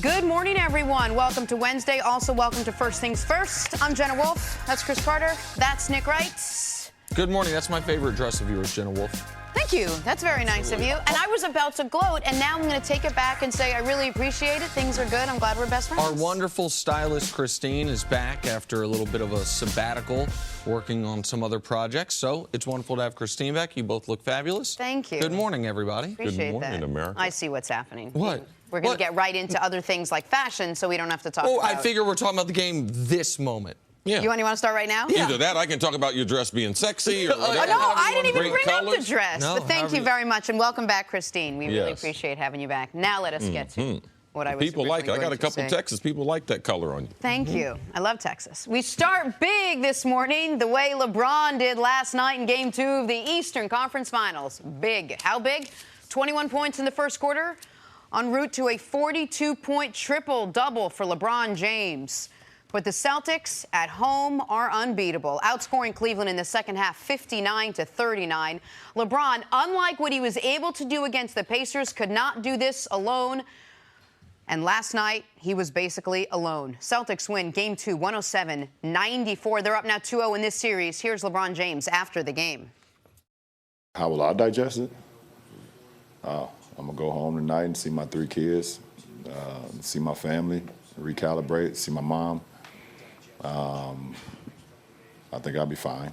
Good morning, everyone. Welcome to Wednesday. Also, welcome to First Things First. I'm Jenna Wolf. That's Chris Carter. That's Nick Wright. Good morning. That's my favorite dress of yours, Jenna Wolf. Thank you. That's very nice of you. And I was about to gloat, and now I'm going to take it back and say I really appreciate it. Things are good. I'm glad we're best friends. Our wonderful stylist, Christine, is back after a little bit of a sabbatical, working on some other projects. So it's wonderful to have Christine back. You both look fabulous. Thank you. Good morning, everybody. Appreciate Good morning, that. America. I see what's happening. What? We're going to get right into other things like fashion, so we don't have to talk about... I figure we're talking about the game this moment. Yeah. You want to start right now? Either that, I can talk about your dress being sexy, or whatever. No, I didn't even Great bring up colors. the dress. No, but thank you very much, and welcome back, Christine. We really Yes. appreciate having you back. Now let us get to what I was People like it. I got a couple say. Texas people like that color on you. Thank you. I love Texas. We start big this morning, the way LeBron did last night in Game 2 of the Eastern Conference Finals. Big. How big? 21 points in the first quarter, en route to a 42-point triple-double for LeBron James. But the Celtics at home are unbeatable, outscoring Cleveland in the second half 59-39. LeBron, unlike what he was able to do against the Pacers, could not do this alone. And last night, he was basically alone. Celtics win Game 2, 107-94. They're up now 2-0 in this series. Here's LeBron James after the game. How will I digest it? I'm going to go home tonight and see my 3 kids, see my family, recalibrate, see my mom. I think I'll be fine.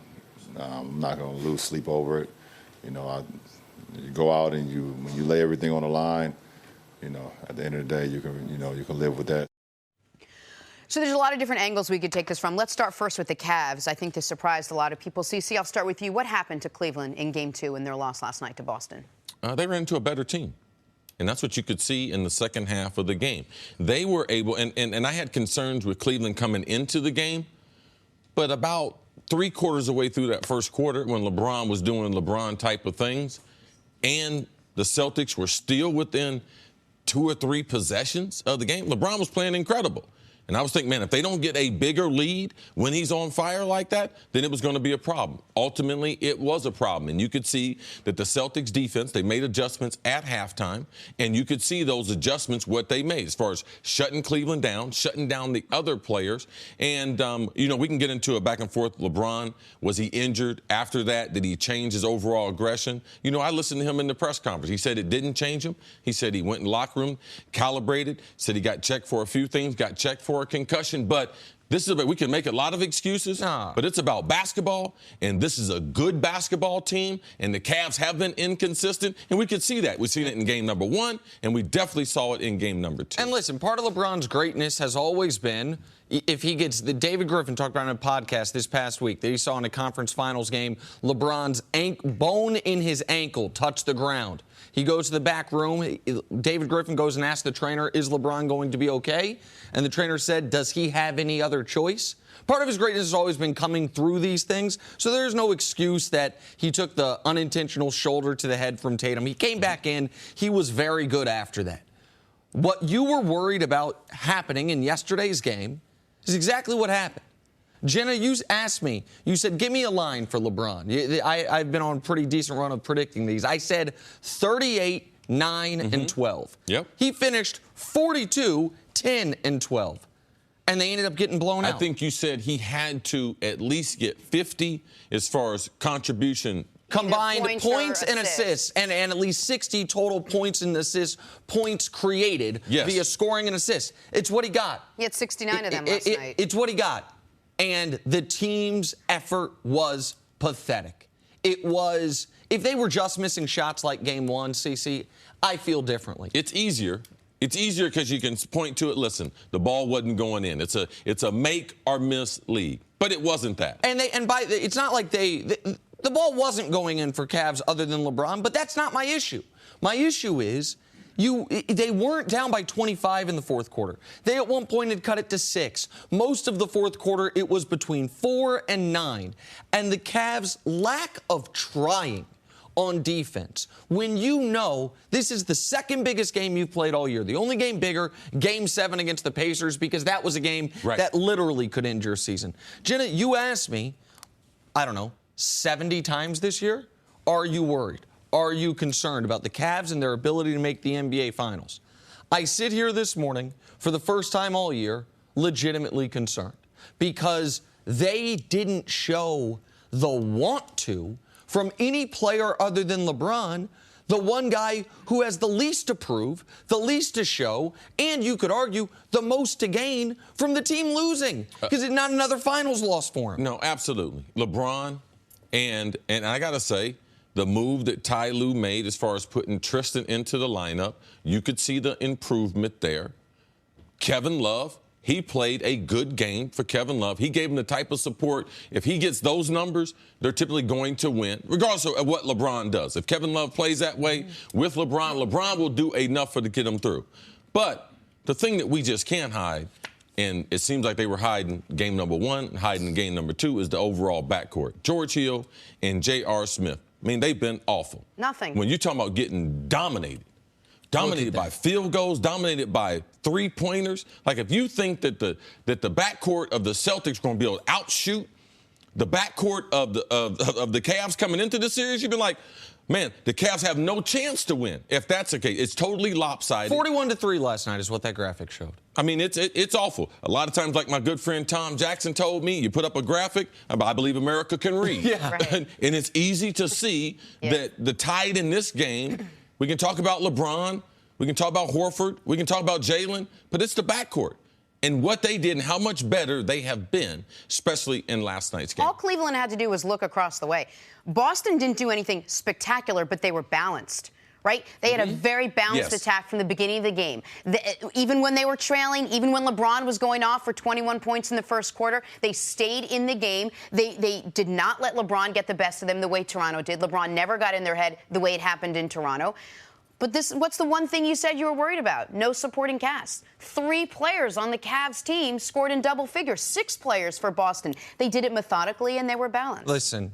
I'm not going to lose sleep over it. You know, you go out and when you lay everything on the line, you know, at the end of the day, you can live with that. So there's a lot of different angles we could take this from. Let's start first with the Cavs. I think this surprised a lot of people. CC, I'll start with you. What happened to Cleveland in Game 2 in their loss last night to Boston? They ran into a better team. And that's what you could see in the second half of the game. They were able, and I had concerns with Cleveland coming into the game, but about 3/4 away through that first quarter, when LeBron was doing LeBron type of things, and the Celtics were still within 2 or 3 possessions of the game, LeBron was playing incredible. And I was thinking, man, if they don't get a bigger lead when he's on fire like that, then it was going to be a problem. Ultimately, it was a problem. And you could see that the Celtics defense, they made adjustments at halftime, and you could see those adjustments, what they made, as far as shutting Cleveland down, shutting down the other players. And, you know, we can get into a back and forth. LeBron, was he injured after that? Did he change his overall aggression? You know, I listened to him in the press conference. He said it didn't change him. He said he went in the locker room, calibrated, said he got checked for a few things, got checked for a concussion, but this is about, we can make a lot of excuses, but it's about basketball, and this is a good basketball team, and the Cavs have been inconsistent, and we could see that. We've seen it in game number 1, and we definitely saw it in game number 2. And listen, part of LeBron's greatness has always been, if he gets, David Griffin talked about it on a podcast this past week that he saw in a conference finals game, LeBron's bone in his ankle touched the ground. He goes to the back room. David Griffin goes and asks the trainer, is LeBron going to be okay? And the trainer said, does he have any other choice? Part of his greatness has always been coming through these things, so there's no excuse that he took the unintentional shoulder to the head from Tatum. He came back in. He was very good after that. What you were worried about happening in yesterday's game is exactly what happened. Jenna, you asked me, you said, give me a line for LeBron. I've been on a pretty decent run of predicting these. I said 38, 9, and 12. Yep. He finished 42, 10, and 12. And they ended up getting blown out. I think you said he had to at least get 50 as far as contribution. Combined points and assists, and at least 60 total points and assists, points created via scoring and assists. It's what he got. He had 69 of them last night. It's what he got. And the team's effort was pathetic. It was, if they were just missing shots like game 1, CC, I feel differently. It's easier. It's easier because you can point to it. Listen, the ball wasn't going in. It's a make or miss league. But it wasn't that. It's not like the ball wasn't going in for Cavs other than LeBron, but that's not my issue. My issue is they weren't down by 25 in the fourth quarter. They at one point had cut it to 6. Most of the fourth quarter, it was between 4 and 9. And the Cavs' lack of trying on defense, when you know this is the second biggest game you've played all year, the only game bigger, Game 7 against the Pacers, because that was a game that literally could end your season. Jenna, you asked me, I don't know, 70 times this year, are you worried? Are you concerned about the Cavs and their ability to make the NBA Finals? I sit here this morning for the first time all year legitimately concerned because they didn't show the want to from any player other than LeBron, the one guy who has the least to prove, the least to show, and you could argue the most to gain from the team losing because it's not another finals loss for him. No, absolutely. LeBron, and I got to say, the move that Ty Lue made as far as putting Tristan into the lineup, you could see the improvement there. Kevin Love, he played a good game for Kevin Love. He gave him the type of support. If he gets those numbers, they're typically going to win, regardless of what LeBron does. If Kevin Love plays that way with LeBron, LeBron will do enough to get him through. But the thing that we just can't hide, and it seems like they were hiding game number 1, hiding game number 2, is the overall backcourt. George Hill and J.R. Smith. I mean, they've been awful. Nothing. When you're talking about getting dominated by field goals, dominated by three-pointers. Like, if you think that the backcourt of the Celtics are going to be able to outshoot the backcourt of the Cavs coming into the series, you've been like, man, the Cavs have no chance to win. If that's the case, it's totally lopsided. 41-3 last night is what that graphic showed. I mean, it's awful. A lot of times, like my good friend Tom Jackson told me, you put up a graphic, I believe America can read. Yeah. Right. And it's easy to see that the tide in this game, we can talk about LeBron, we can talk about Horford, we can talk about Jalen, but it's the backcourt. And what they did and how much better they have been, especially in last night's game. All Cleveland had to do was look across the way. Boston didn't do anything spectacular, but they were balanced, right? They had a very balanced attack from the beginning of the game. Even when they were trailing, even when LeBron was going off for 21 points in the first quarter, they stayed in the game. They did not let LeBron get the best of them the way Toronto did. LeBron never got in their head the way it happened in Toronto. But what's the one thing you said you were worried about? No supporting cast. 3 players on the Cavs team scored in double figures. 6 players for Boston. They did it methodically, and they were balanced. Listen,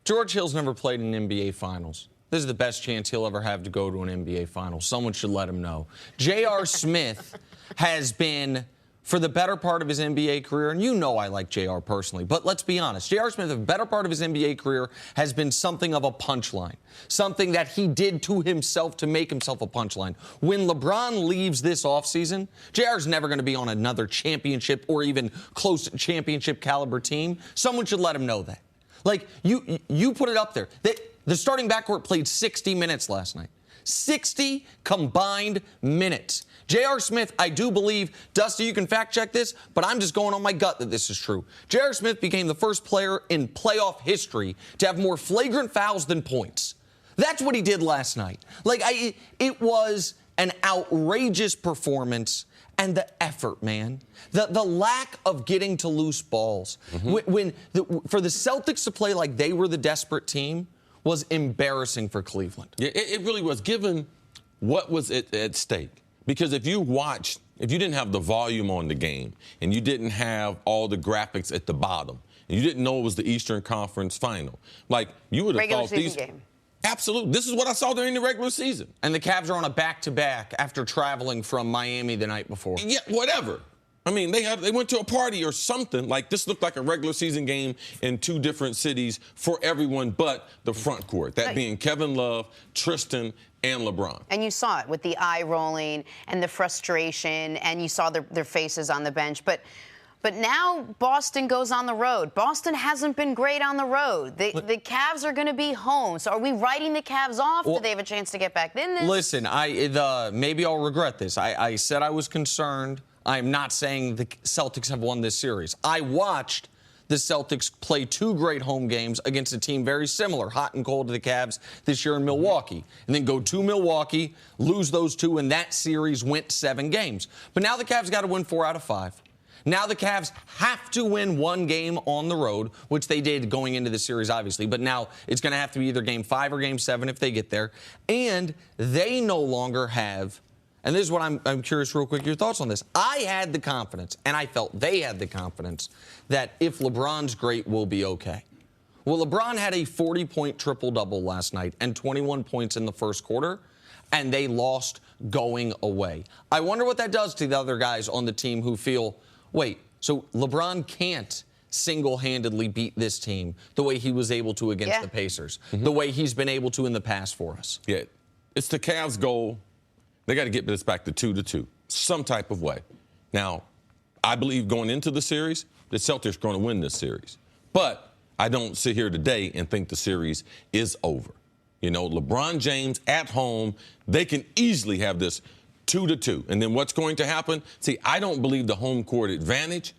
George Hill's never played in NBA Finals. This is the best chance he'll ever have to go to an NBA Finals. Someone should let him know. J.R. Smith has been, for the better part of his NBA career, and you know I like J.R. personally, but let's be honest. J.R. Smith, the better part of his NBA career, has been something of a punchline, something that he did to himself to make himself a punchline. When LeBron leaves this offseason, J.R.'s never going to be on another championship or even close to championship caliber team. Someone should let him know that. Like, you put it up there. The starting backcourt played 60 minutes last night. 60 combined minutes. J.R. Smith, I do believe, Dusty, you can fact check this, but I'm just going on my gut that this is true. J.R. Smith became the first player in playoff history to have more flagrant fouls than points. That's what he did last night. Like, it was an outrageous performance. And the effort, man. The lack of getting to loose balls. For the Celtics to play like they were the desperate team was embarrassing for Cleveland. Yeah, it really was, given what was at stake. Because if you didn't have the volume on the game, and you didn't have all the graphics at the bottom, and you didn't know it was the Eastern Conference Final, like, you would have thought these... Game. Absolutely. This is what I saw during the regular season. And the Cavs are on a back-to-back after traveling from Miami the night before. Yeah, whatever. I mean, they went to a party or something. Like, this looked like a regular season game in 2 different cities for everyone but the front court, that being Kevin Love, Tristan, and LeBron. And you saw it with the eye rolling and the frustration, and you saw their faces on the bench. But now Boston goes on the road. Boston hasn't been great on the road. The Cavs are going to be home. So are we writing the Cavs off? Do they have a chance to get back in this? Listen, maybe I'll regret this. I said I was concerned. I'm not saying the Celtics have won this series. I watched the Celtics play 2 great home games against a team very similar, hot and cold to the Cavs this year in Milwaukee, and then go to Milwaukee, lose those 2, and that series went 7 games. But now the Cavs got to win 4 out of 5. Now the Cavs have to win 1 game on the road, which they did going into the series, obviously. But now it's going to have to be either Game 5 or Game 7 if they get there. And they no longer have, and this is what I'm curious real quick, your thoughts on this. I had the confidence, and I felt they had the confidence, that if LeBron's great, we'll be okay. Well, LeBron had a 40-point triple-double last night and 21 points in the first quarter, and they lost going away. I wonder what that does to the other guys on the team who feel, wait, so LeBron can't single-handedly beat this team the way he was able to against the Pacers, the way he's been able to in the past for us. Yeah, it's the Cavs' goal They got to get this back to 2-2, some type of way. Now, I believe going into the series, the Celtics are going to win this series. But I don't sit here today and think the series is over. You know, LeBron James at home, they can easily have this 2-2. And then what's going to happen? See, I don't believe the home court advantage.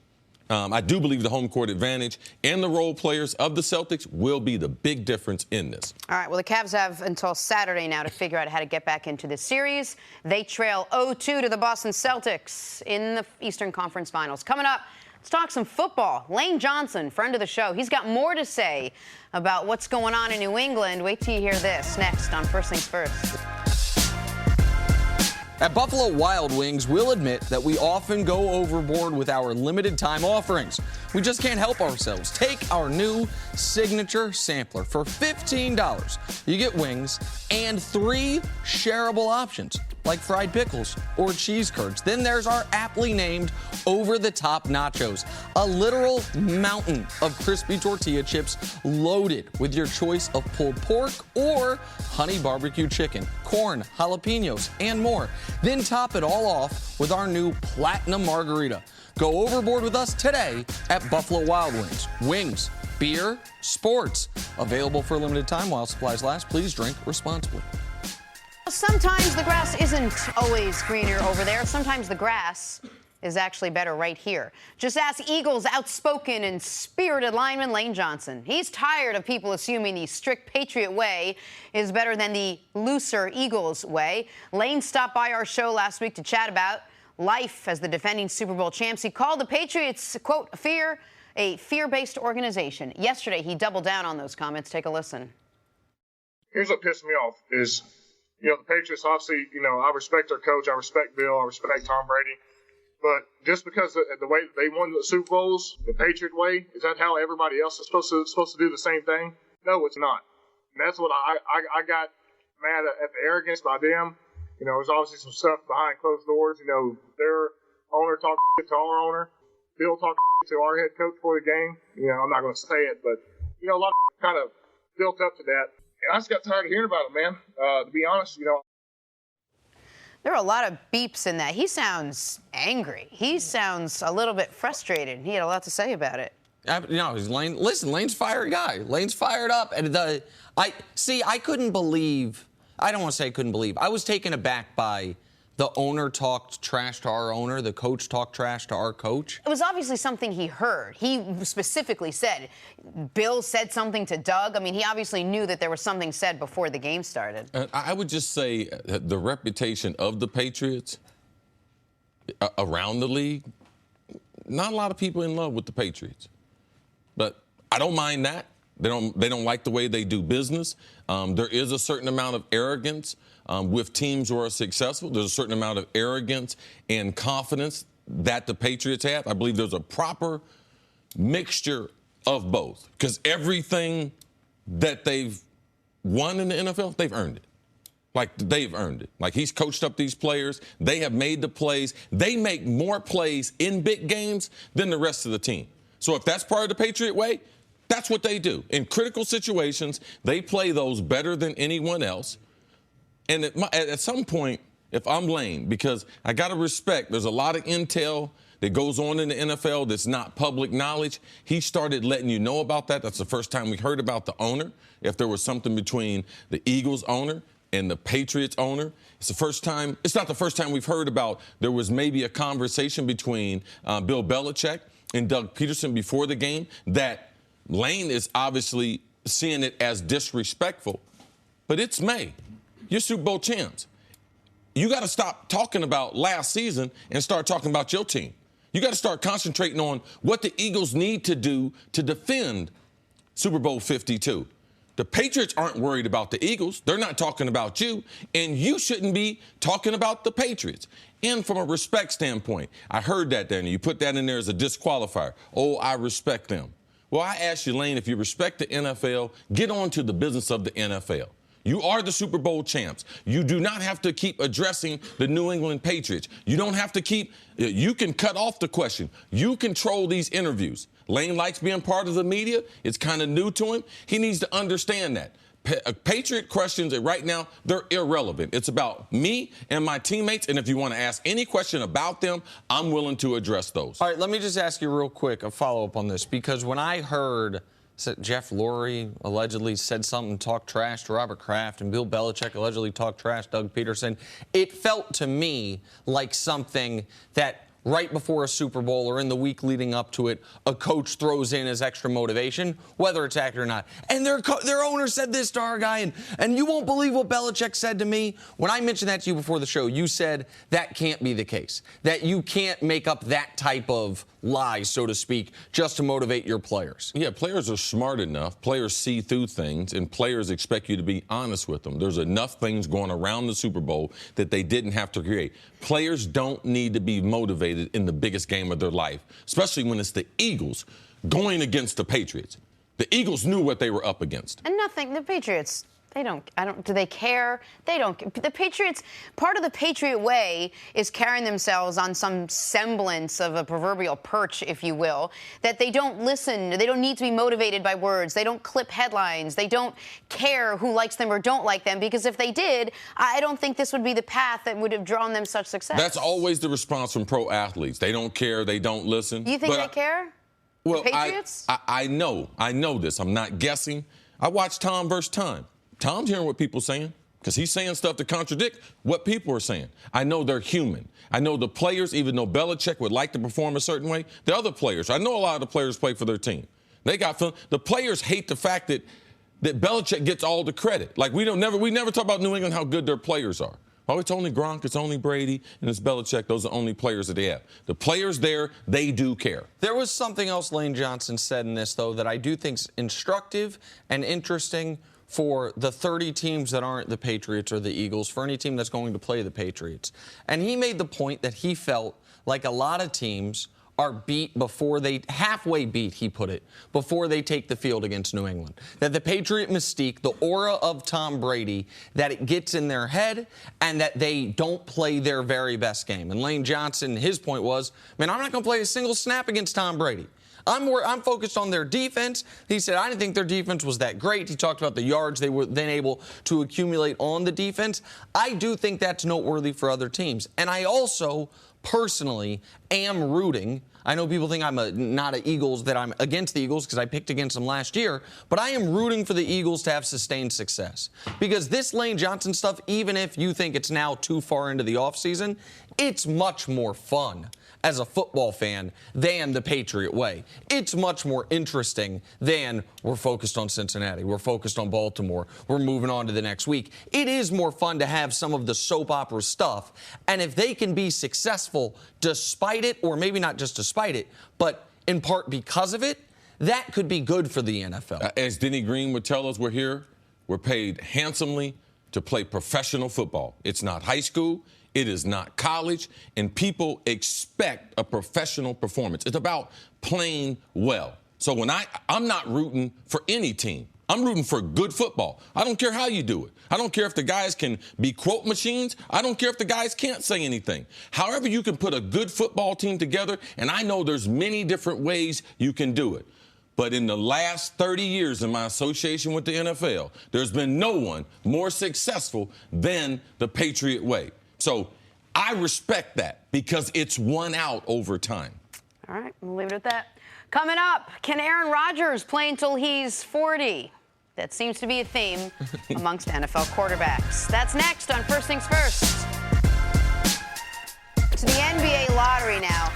I do believe the home court advantage and the role players of the Celtics will be the big difference in this. All right, well, the Cavs have until Saturday now to figure out how to get back into the series. They trail 0-2 to the Boston Celtics in the Eastern Conference Finals. Coming up, let's talk some football. Lane Johnson, friend of the show, he's got more to say about what's going on in New England. Wait till you hear this next on First Things First. At Buffalo Wild Wings, we'll admit that we often go overboard with our limited time offerings. We just can't help ourselves. Take our new signature sampler. For $15, you get wings and 3 shareable options, like fried pickles or cheese curds. Then there's our aptly named over-the-top nachos, a literal mountain of crispy tortilla chips loaded with your choice of pulled pork or honey barbecue chicken, corn, jalapenos, and more. Then top it all off with our new Platinum Margarita. Go overboard with us today at Buffalo Wild Wings. Wings, beer, sports. Available for a limited time while supplies last. Please drink responsibly. Sometimes the grass isn't always greener over there. Sometimes the grass is actually better right here. Just ask Eagles' outspoken and spirited lineman Lane Johnson. He's tired of people assuming the strict Patriot way is better than the looser Eagles way. Lane stopped by our show last week to chat about life as the defending Super Bowl champs. He called the Patriots, quote, a fear-based organization. Yesterday, he doubled down on those comments. Take a listen. Here's what pissed me off is, the Patriots, obviously, I respect their coach. I respect Bill. I respect Tom Brady. But just because the way they won the Super Bowls, the Patriot way, is that how everybody else is supposed to do the same thing? No, it's not. And that's what I got mad at the arrogance by them. There's obviously some stuff behind closed doors. Their owner talked to our owner. Bill talked to our head coach for the game. I'm not going to say it, but, a lot of kind of built up to that. And I just got tired of hearing about it, man. To be honest, There are a lot of beeps in that. He sounds angry. He sounds a little bit frustrated. He had a lot to say about it. Lane. Listen, Lane's fired guy. Lane's fired up. And I couldn't believe. I don't want to say I couldn't believe. I was taken aback by the owner talked trash to our owner. The coach talked trash to our coach. It was obviously something he heard. He specifically said, Bill said something to Doug. I mean, he obviously knew that there was something said before the game started. I would just say the reputation of the Patriots around the league, not a lot of people in love with the Patriots. But I don't mind that. They don't like the way they do business. There is a certain amount of arrogance with teams who are successful. There's a certain amount of arrogance and confidence that the Patriots have. I believe there's a proper mixture of both, because everything that they've won in the NFL, they've earned it. Like, they've earned it. Like, he's coached up these players. They have made the plays. They make more plays in big games than the rest of the team. So if that's part of the Patriot way, that's what they do. In critical situations, they play those better than anyone else. And at some point, if I'm Lane, because I got to respect, there's a lot of intel that goes on in the NFL that's not public knowledge. He started letting you know about that. That's the first time we heard about the owner. If there was something between the Eagles owner and the Patriots owner, it's not the first time we've heard about there was maybe a conversation between Bill Belichick and Doug Peterson before the game that Lane is obviously seeing it as disrespectful. But it's May. You're Super Bowl champs. You got to stop talking about last season and start talking about your team. You got to start concentrating on what the Eagles need to do to defend Super Bowl 52. The Patriots aren't worried about the Eagles. They're not talking about you. And you shouldn't be talking about the Patriots. And from a respect standpoint, I heard that there, and you put that in there as a disqualifier. Oh, I respect them. Well, I ask you, Lane, if you respect the NFL, get on to the business of the NFL. You are the Super Bowl champs. You do not have to keep addressing the New England Patriots. You don't have to you can cut off the question. You control these interviews. Lane likes being part of the media. It's kind of new to him. He needs to understand that. Patriot questions right now, they're irrelevant. It's about me and my teammates, and if you want to ask any question about them, I'm willing to address those. All right, let me just ask you real quick a follow-up on this, because when I heard Jeff Lurie allegedly said something, talked trash to Robert Kraft, and Bill Belichick allegedly talked trash to Doug Peterson, it felt to me like something that right before a Super Bowl or in the week leading up to it, a coach throws in as extra motivation, whether it's accurate or not. And their owner said this to our guy, and you won't believe what Belichick said to me. When I mentioned that to you before the show, you said that can't be the case, that you can't make up that type of lie, so to speak, just to motivate your players. Yeah, players are smart enough. Players see through things, and players expect you to be honest with them. There's enough things going around the Super Bowl that they didn't have to create. Players don't need to be motivated in the biggest game of their life, especially when it's the Eagles going against the Patriots. The Eagles knew what they were up against. And nothing, the Patriots, do they care? They don't. The Patriots, part of the Patriot way is carrying themselves on some semblance of a proverbial perch, if you will, that they don't listen. They don't need to be motivated by words. They don't clip headlines. They don't care who likes them or don't like them, because if they did, I don't think this would be the path that would have drawn them such success. That's always the response from pro athletes. They don't care. They don't listen. You think they care? Well, the Patriots? I know this. I'm not guessing. I watched Tom versus Time. Tom's hearing what people are saying because he's saying stuff to contradict what people are saying. I know they're human. I know the players, even though Belichick would like to perform a certain way, the other players, I know a lot of the players play for their team. They got fun. The players hate the fact that Belichick gets all the credit. Like we never talk about New England, how good their players are. Oh, it's only Gronk, it's only Brady, and it's Belichick. Those are the only players that they have. The players there, they do care. There was something else Lane Johnson said in this, though, that I do think is instructive and interesting for the 30 teams that aren't the Patriots or the Eagles, for any team that's going to play the Patriots. And he made the point that he felt like a lot of teams are beat halfway beat, he put it, before they take the field against New England. That the Patriot mystique, the aura of Tom Brady, that it gets in their head and that they don't play their very best game. And Lane Johnson, his point was, man, I'm not going to play a single snap against Tom Brady. I'm focused on their defense. He said, I didn't think their defense was that great. He talked about the yards they were then able to accumulate on the defense. I do think that's noteworthy for other teams. And I also personally am rooting. I know people think I'm not an Eagles, that I'm against the Eagles because I picked against them last year, but I am rooting for the Eagles to have sustained success. Because this Lane Johnson stuff, even if you think it's now too far into the offseason, it's much more fun as a football fan than the Patriot way. It's much more interesting than we're focused on Cincinnati, we're focused on Baltimore, we're moving on to the next week. It is more fun to have some of the soap opera stuff, and if they can be successful despite it, or maybe not just despite it, but in part because of it, that could be good for the NFL. As Denny Green would tell us, we're paid handsomely to play professional football. It's not high school. It is not college, and people expect a professional performance. It's about playing well. So when I'm not rooting for any team. I'm rooting for good football. I don't care how you do it. I don't care if the guys can be quote machines. I don't care if the guys can't say anything. However you can put a good football team together, and I know there's many different ways you can do it. But in the last 30 years in my association with the NFL, there's been no one more successful than the Patriot way. So I respect that because it's won out over time. All right, we'll leave it at that. Coming up, can Aaron Rodgers play until he's 40? That seems to be a theme amongst NFL quarterbacks. That's next on First Things First. To the NBA lottery now.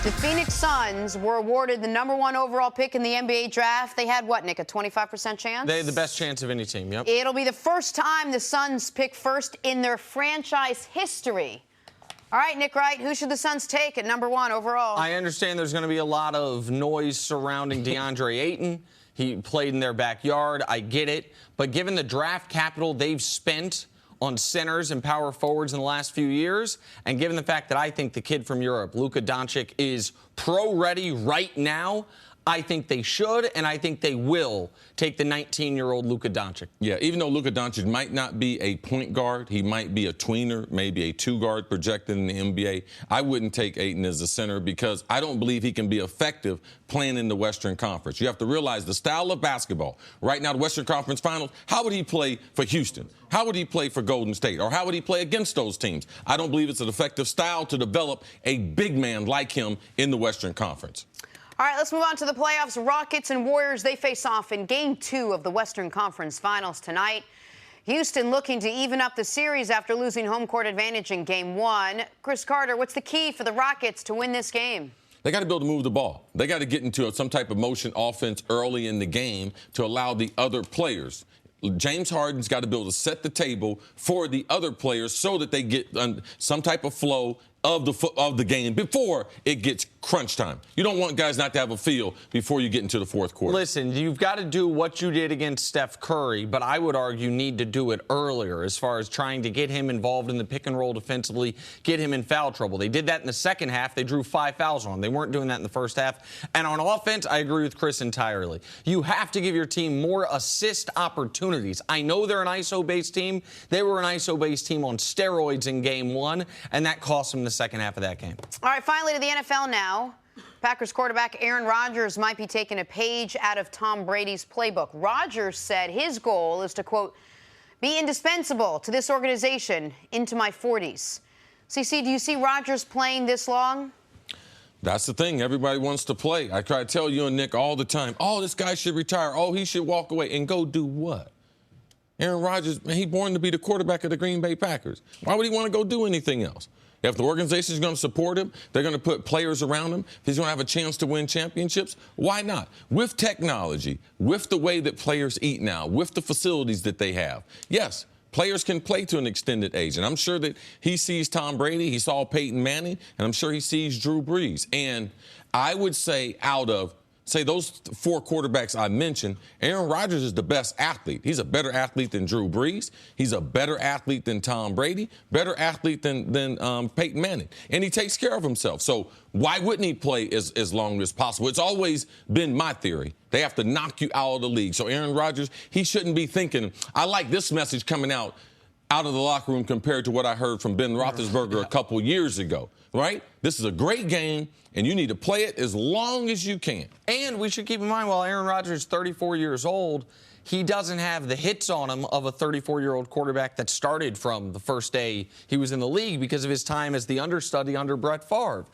The Phoenix Suns were awarded the #1 overall pick in the NBA draft. They had what, Nick, a 25% chance? They had the best chance of any team, yep. It'll be the first time the Suns pick first in their franchise history. All right, Nick Wright, who should the Suns take at #1 overall? I understand there's going to be a lot of noise surrounding DeAndre Ayton. He played in their backyard. I get it. But given the draft capital they've spent on centers and power forwards in the last few years, and given the fact that I think the kid from Europe, Luka Doncic, is pro-ready right now, I think they should, and I think they will take the 19-year-old Luka Doncic. Yeah, even though Luka Doncic might not be a point guard, he might be a tweener, maybe a two-guard projected in the NBA. I wouldn't take Ayton as a center because I don't believe he can be effective playing in the Western Conference. You have to realize the style of basketball. Right now, the Western Conference Finals, how would he play for Houston? How would he play for Golden State? Or how would he play against those teams? I don't believe it's an effective style to develop a big man like him in the Western Conference. All right, let's move on to the playoffs. Rockets and Warriors, they face off in Game 2 of the Western Conference Finals tonight. Houston looking to even up the series after losing home court advantage in Game 1. Chris Carter, what's the key for the Rockets to win this game? They got to be able to move the ball. They got to get into some type of motion offense early in the game to allow the other players. James Harden's got to be able to set the table for the other players so that they get some type of flow of the game before it gets crunch time. You don't want guys not to have a feel before you get into the fourth quarter. Listen, you've got to do what you did against Steph Curry, but I would argue need to do it earlier as far as trying to get him involved in the pick and roll defensively, get him in foul trouble. They did that in the second half. They drew 5 fouls on him. They weren't doing that in the first half. And on offense, I agree with Chris entirely. You have to give your team more assist opportunities. I know they're an ISO-based team. They were an ISO-based team on steroids in Game 1, and that cost them the second half of that game. All right, finally to the NFL now. Packers quarterback Aaron Rodgers might be taking a page out of Tom Brady's playbook. Rodgers said his goal is to, quote, be indispensable to this organization into my 40s. CC, do you see Rodgers playing this long? That's the thing. Everybody wants to play. I try to tell you and Nick all the time, oh, this guy should retire. Oh, he should walk away. And go do what? Aaron Rodgers, man, he's born to be the quarterback of the Green Bay Packers. Why would he want to go do anything else? If the organization is going to support him, they're going to put players around him. If he's going to have a chance to win championships, why not? With technology, with the way that players eat now, with the facilities that they have, yes, players can play to an extended age. And I'm sure that he sees Tom Brady, he saw Peyton Manning, and I'm sure he sees Drew Brees. And I would say out of those 4 quarterbacks I mentioned, Aaron Rodgers is the best athlete. He's a better athlete than Drew Brees. He's a better athlete than Tom Brady, better athlete than Peyton Manning. And he takes care of himself. So why wouldn't he play as long as possible? It's always been my theory. They have to knock you out of the league. So Aaron Rodgers, he shouldn't be thinking, I like this message coming out of the locker room compared to what I heard from Ben Roethlisberger a couple years ago, right? This is a great game, and you need to play it as long as you can. And we should keep in mind, while Aaron Rodgers is 34 years old, he doesn't have the hits on him of a 34-year-old quarterback that started from the first day he was in the league because of his time as the understudy under Brett Favre.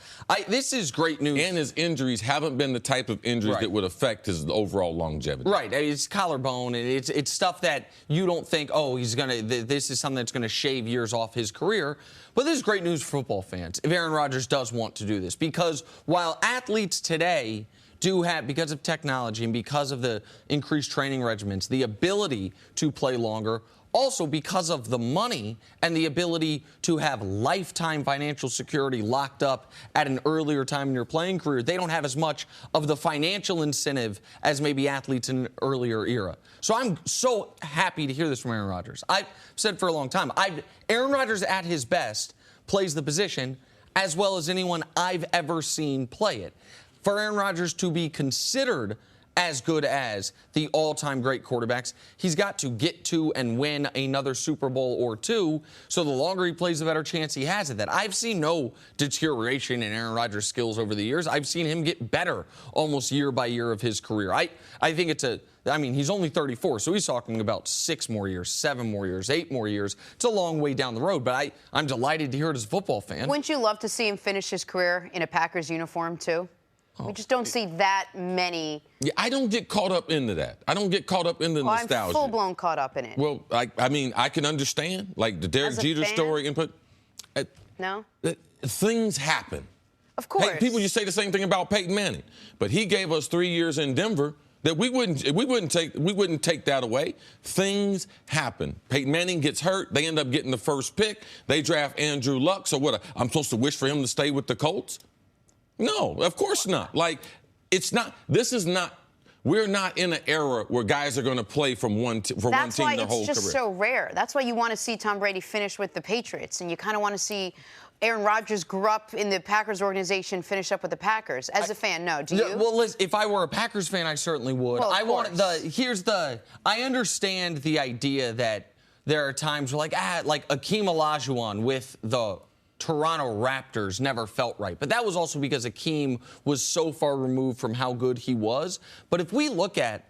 This is great news. And his injuries haven't been the type of injuries that would affect his overall longevity. Right. It's collarbone, and it's stuff that you don't think, oh, this is something that's going to shave years off his career. But this is great news for football fans if Aaron Rodgers does want to do this, because while athletes today do have, because of technology and because of the increased training regimens, the ability to play longer, also because of the money and the ability to have lifetime financial security locked up at an earlier time in your playing career, they don't have as much of the financial incentive as maybe athletes in an earlier era. So I'm so happy to hear this from Aaron Rodgers. I've said for a long time, Aaron Rodgers at his best plays the position as well as anyone I've ever seen play it. For Aaron Rodgers to be considered as good as the all-time great quarterbacks, he's got to get to and win another Super Bowl or 2, so the longer he plays, the better chance he has at that. I've seen no deterioration in Aaron Rodgers' skills over the years. I've seen him get better almost year by year of his career. I think he's only 34, so he's talking about 6 more years, 7 more years, 8 more years. It's a long way down the road, but I'm delighted to hear it as a football fan. Wouldn't you love to see him finish his career in a Packers uniform, too? We just don't see that many. Yeah, I don't get caught up into that. I don't get caught up in the nostalgia. I'm full-blown caught up in it. Well, I can understand, like the Derek Jeter story. No? Things happen. Of course. Hey, people, you say the same thing about Peyton Manning. But he gave us 3 years in Denver that we wouldn't take that away. Things happen. Peyton Manning gets hurt. They end up getting the first pick. They draft Andrew Luck. So what, I'm supposed to wish for him to stay with the Colts? No, of course not. We're not in an era where guys are going to play for one team their whole career. That's why it's just so rare. That's why you want to see Tom Brady finish with the Patriots, and you kind of want to see Aaron Rodgers grew up in the Packers organization, finished up with the Packers. As a fan, no. Do you? Well, listen, if I were a Packers fan, I certainly would. Well, I understand the idea that there are times where, like Akeem Olajuwon with the Toronto Raptors never felt right. But that was also because Akeem was so far removed from how good he was. But if we look at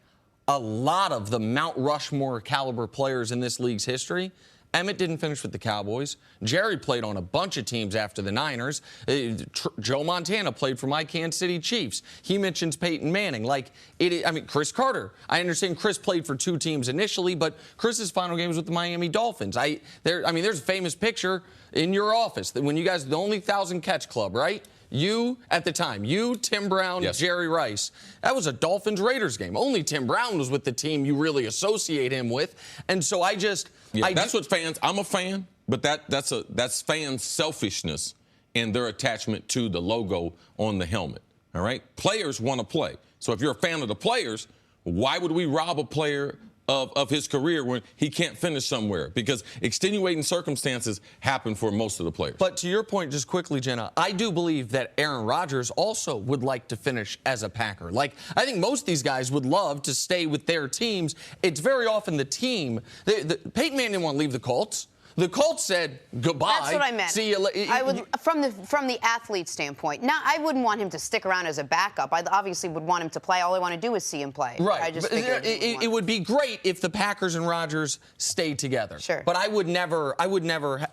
a lot of the Mount Rushmore caliber players in this league's history, Emmett didn't finish with the Cowboys. Jerry played on a bunch of teams after the Niners. Joe Montana played for my Kansas City Chiefs. He mentions Peyton Manning. Chris Carter. I understand Chris played for 2 teams initially, but Chris's final game was with the Miami Dolphins. There's a famous picture in your office that when you guys, the only 1,000-catch club, right? You, at the time, Tim Brown, yes. Jerry Rice. That was a Dolphins-Raiders game. Only Tim Brown was with the team you really associate him with. And so that's what fans, I'm a fan, but that's fans' selfishness and their attachment to the logo on the helmet, all right? Players want to play. So if you're a fan of the players, why would we rob a player of his career when he can't finish somewhere? Because extenuating circumstances happen for most of the players. But to your point, just quickly, Jenna, I do believe that Aaron Rodgers also would like to finish as a Packer. I think most of these guys would love to stay with their teams. It's very often the team. Peyton Manning didn't want to leave the Colts. The Colts said goodbye. That's what I meant. See you I would, from the athlete standpoint. Now, I wouldn't want him to stick around as a backup. I obviously would want him to play. All I want to do is see him play. Right. I just it would be great if the Packers and Rodgers stayed together. Sure. But I would never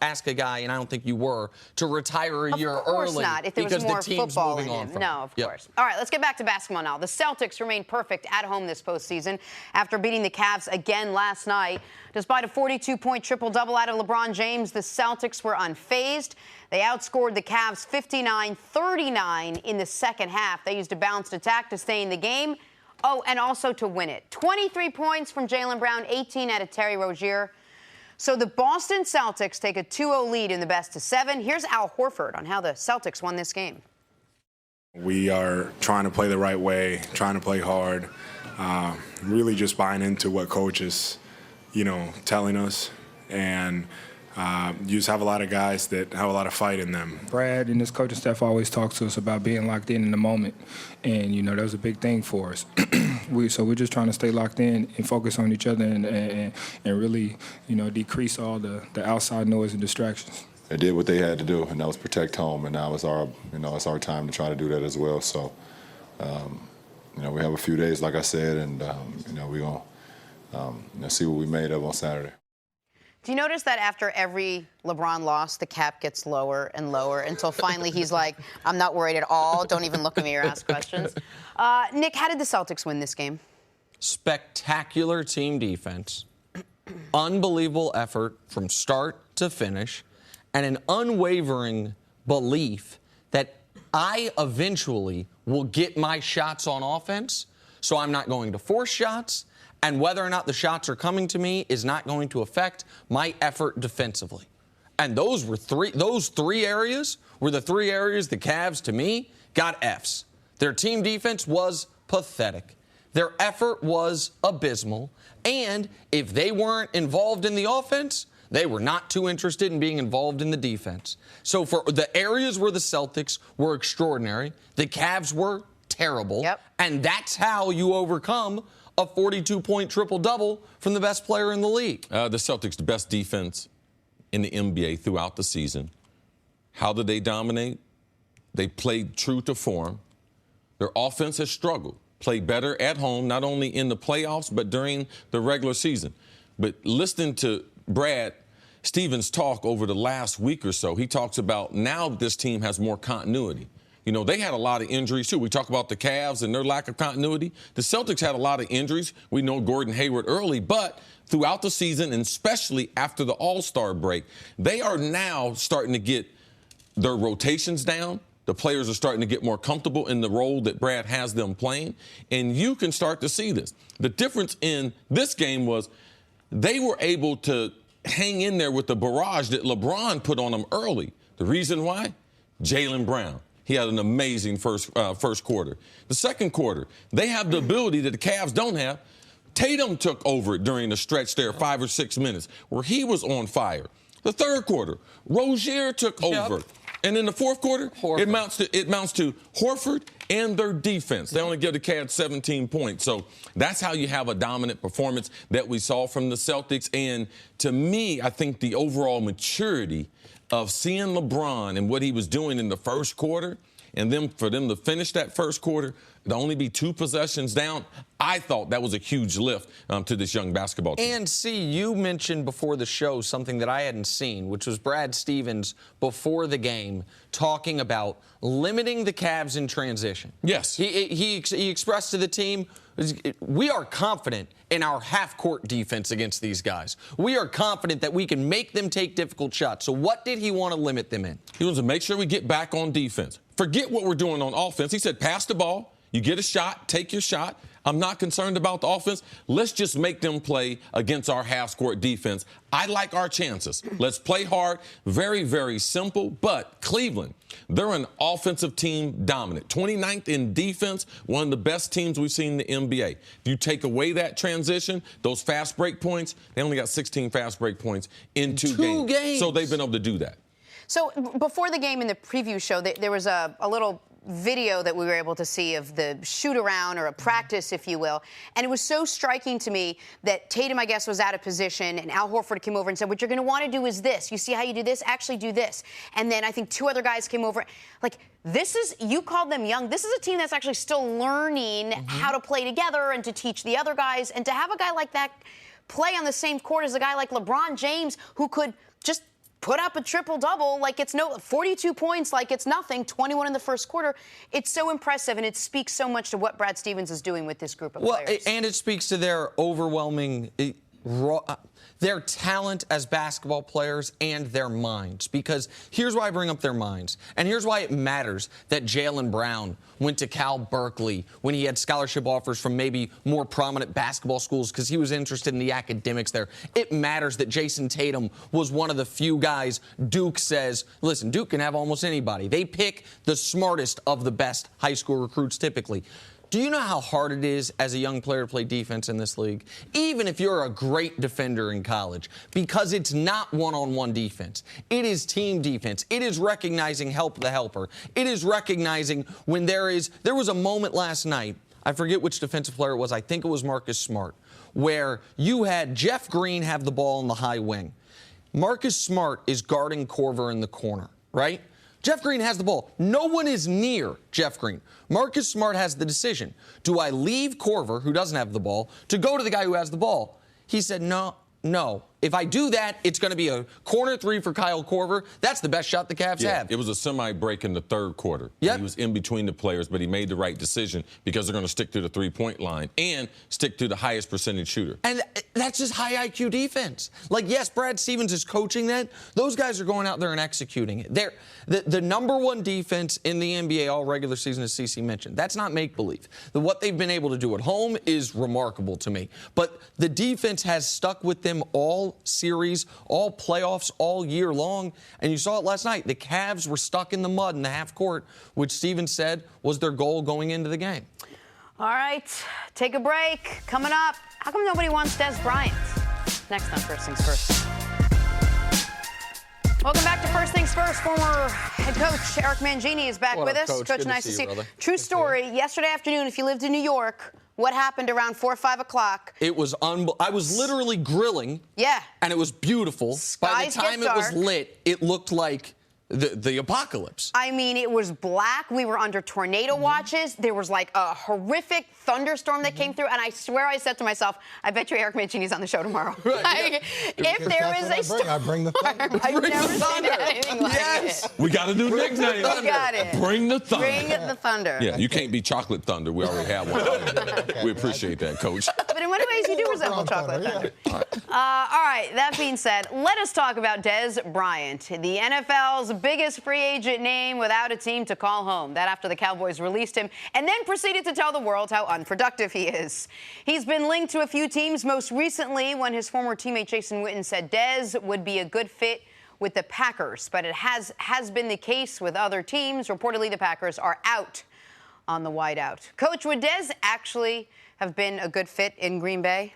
ask a guy, and I don't think you were, to retire a year early. Of course not. If there was more football in him. No, of course. All right, let's get back to basketball now. The Celtics remain perfect at home this postseason after beating the Cavs again last night. Despite a 42-point triple-double out of LeBron James, the Celtics were unfazed. They outscored the Cavs 59-39 in the second half. They used a balanced attack to stay in the game. Oh, and also to win it. 23 points from Jaylen Brown, 18 out of Terry Rozier. So the Boston Celtics take a 2-0 lead in the best-of-7. Here's Al Horford on how the Celtics won this game. We are trying to play the right way, trying to play hard, really just buying into what coaches telling us, and you just have a lot of guys that have a lot of fight in them. Brad and his coaching staff always talk to us about being locked in the moment, and that was a big thing for us. So we're just trying to stay locked in and focus on each other and really decrease all the outside noise and distractions. They did what they had to do, and that was protect home, and now it's our time to try to do that as well. So we have a few days, like I said, and we're gonna see what we made of on Saturday. Do you notice that after every LeBron loss, the cap gets lower and lower until finally he's like, I'm not worried at all. Don't even look at me or ask questions. Nick, how did the Celtics win this game? Spectacular team defense, unbelievable effort from start to finish, and an unwavering belief that I eventually will get my shots on offense, so I'm not going to force shots. And whether or not the shots are coming to me is not going to affect my effort defensively. And those three areas were the 3 areas the Cavs, to me, got Fs. Their team defense was pathetic. Their effort was abysmal. And if they weren't involved in the offense, they were not too interested in being involved in the defense. So for the areas where the Celtics were extraordinary, the Cavs were terrible. Yep. And that's how you overcome a 42-point triple-double from the best player in the league. The Celtics, the best defense in the NBA throughout the season. How did they dominate? They played true to form. Their offense has struggled. Played better at home, not only in the playoffs, but during the regular season. But listening to Brad Stevens talk over the last week or so, he talks about now this team has more continuity. They had a lot of injuries, too. We talk about the Cavs and their lack of continuity. The Celtics had a lot of injuries. We know Gordon Hayward early, but throughout the season, and especially after the All-Star break, they are now starting to get their rotations down. The players are starting to get more comfortable in the role that Brad has them playing, and you can start to see this. The difference in this game was they were able to hang in there with the barrage that LeBron put on them early. The reason why? Jaylen Brown. He had an amazing first quarter. The second quarter, they have the ability that the Cavs don't have. Tatum took over it during the stretch there, 5 or 6 minutes, where he was on fire. The third quarter, Rozier took over. And in the fourth quarter, it amounts to Horford and their defense. They only give the Cavs 17 points. So that's how you have a dominant performance that we saw from the Celtics. And to me, I think the overall maturity of seeing LeBron and what he was doing in the first quarter, and then for them to finish that first quarter, to only be 2 possessions down, I thought that was a huge lift to this young basketball team. And see, you mentioned before the show something that I hadn't seen, which was Brad Stevens before the game talking about limiting the Cavs in transition. Yes. He expressed to the team, we are confident in our half-court defense against these guys. We are confident that we can make them take difficult shots. So what did he want to limit them in? He wants to make sure we get back on defense. Forget what we're doing on offense. He said, pass the ball. You get a shot, take your shot. I'm not concerned about the offense. Let's just make them play against our half-court defense. I like our chances. Let's play hard. Very, very simple. But Cleveland, they're an offensive team dominant. 29th in defense, one of the best teams we've seen in the NBA. If you take away that transition, those fast break points, they only got 16 fast break points in two games. So they've been able to do that. So before the game in the preview show, there was a little video that we were able to see of the shoot-around or a practice, if you will. And it was so striking to me that Tatum, I guess, was out of position, and Al Horford came over and said, what you're going to want to do is this. You see how you do this? Actually do this. And then I think 2 other guys came over. Like, this is, you called them young. This is a team that's actually still learning how to play together and to teach the other guys. And to have a guy like that play on the same court as a guy like LeBron James, who could just put up a triple-double like it's 42 points like it's nothing, 21 in the first quarter. It's so impressive, and it speaks so much to what Brad Stevens is doing with this group of players. And it speaks to their overwhelming their talent as basketball players and their minds. Because here's why I bring up their minds. And here's why it matters that Jaylen Brown went to Cal Berkeley when he had scholarship offers from maybe more prominent basketball schools because he was interested in the academics there. It matters that Jason Tatum was one of the few guys Duke says, listen, Duke can have almost anybody. They pick the smartest of the best high school recruits typically. Do you know how hard it is as a young player to play defense in this league? Even if you're a great defender in college, because it's not one-on-one defense. It is team defense. It is recognizing help the helper. It is recognizing when there was a moment last night, I forget which defensive player it was, I think it was Marcus Smart, where you had Jeff Green have the ball in the high wing. Marcus Smart is guarding Korver in the corner, right? Jeff Green has the ball. No one is near Jeff Green. Marcus Smart has the decision. Do I leave Korver, who doesn't have the ball, to go to the guy who has the ball? He said, no. If I do that, it's going to be a corner 3 for Kyle Korver. That's the best shot the Cavs have. It was a semi-break in the third quarter. Yep. He was in between the players, but he made the right decision because they're going to stick to the three-point line and stick to the highest percentage shooter. And that's just high IQ defense. Like, yes, Brad Stevens is coaching that. Those guys are going out there and executing it. They're the number one defense in the NBA all regular season, as CeCe mentioned. That's not make-believe. What they've been able to do at home is remarkable to me. But the defense has stuck with them all series, all playoffs, all year long. And you saw it last night. The Cavs were stuck in the mud in the half court, which Stevens said was their goal going into the game. All right, take a break. Coming up, how come nobody wants Dez Bryant? Next on First Things First. Welcome back to First Things First. Former head coach Eric Mangini is back with us. Coach, nice to see you. Brother. True story. Yesterday afternoon, if you lived in New York, what happened around 4 or 5 o'clock? It was I was literally grilling. Yeah. And it was beautiful. By the Skies time get it was dark. lit, it looked like the apocalypse. I mean, it was black. We were under tornado watches. There was like a horrific thunderstorm that came through. And I swear I said to myself, I bet you Eric Mangini's on the show tomorrow. Right, if there is a storm. I bring the thunder. I've Bring never the seen thunder. anything like it. We got a new nickname. You got it. Bring the thunder. Bring the thunder. Yeah, you can't be Chocolate Thunder. We already have one. We appreciate that, Coach. But in many ways, you do resemble chocolate thunder. All right, that being said, let us talk about Dez Bryant, the NFL's biggest free agent name without a team to call home. That after the Cowboys released him and then proceeded to tell the world how unproductive he is. He's been linked to a few teams, most recently when his former teammate Jason Witten said Dez would be a good fit with the Packers. But it has been the case with other teams. Reportedly, the Packers are out on the wideout. Coach, would Dez actually have been a good fit in Green Bay?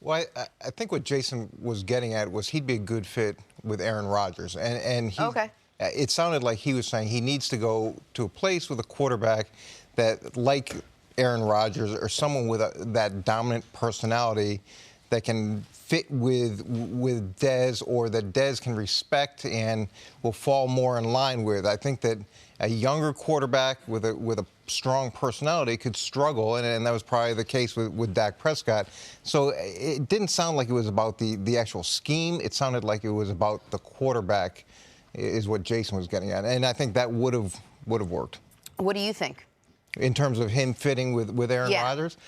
Well, I think what Jason was getting at was he'd be a good fit with Aaron Rodgers. And he, Okay. it sounded like he was saying he needs to go to a place with a quarterback that, like Aaron Rodgers, or someone with that dominant personality that can fit with Dez, or that Dez can respect and will fall more in line with. I think that a younger quarterback with a strong personality could struggle, and that was probably the case with Dak Prescott. So it didn't sound like it was about the actual scheme. It sounded like it was about the quarterback, is what Jason was getting at, and I think that would have worked. What do you think? In terms of him fitting with Aaron Rodgers?